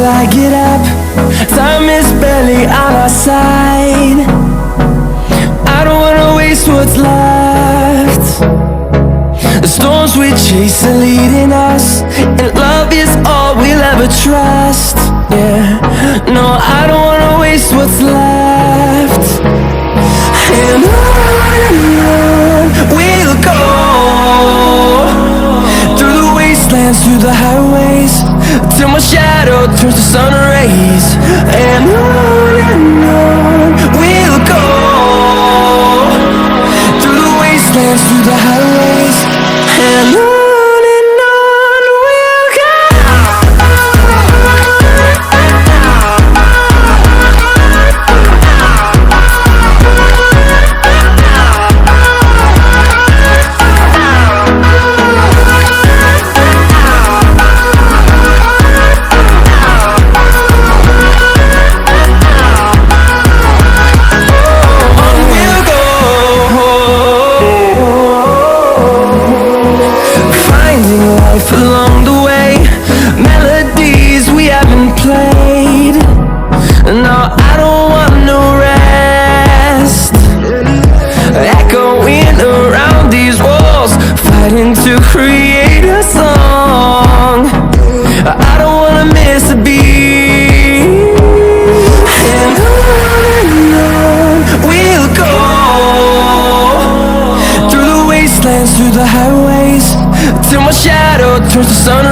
I get up. Time is barely on our side. I don't wanna waste what's left. The storms we chase are leading us, and love is all we'll ever trust. Yeah, no, I don't wanna waste what's left. And on we'll go, through the wastelands, through the highways, till my shadow turns to sun rays. And on we'll go, through the wastelands, through the highways, and on. Along the way, melodies we haven't played. No, I don't want no rest. Echoing around these walls, fighting to create a song. I don't wanna miss a beat. And on we'll go, through the wastelands, through the highways, till my shadow turns to sun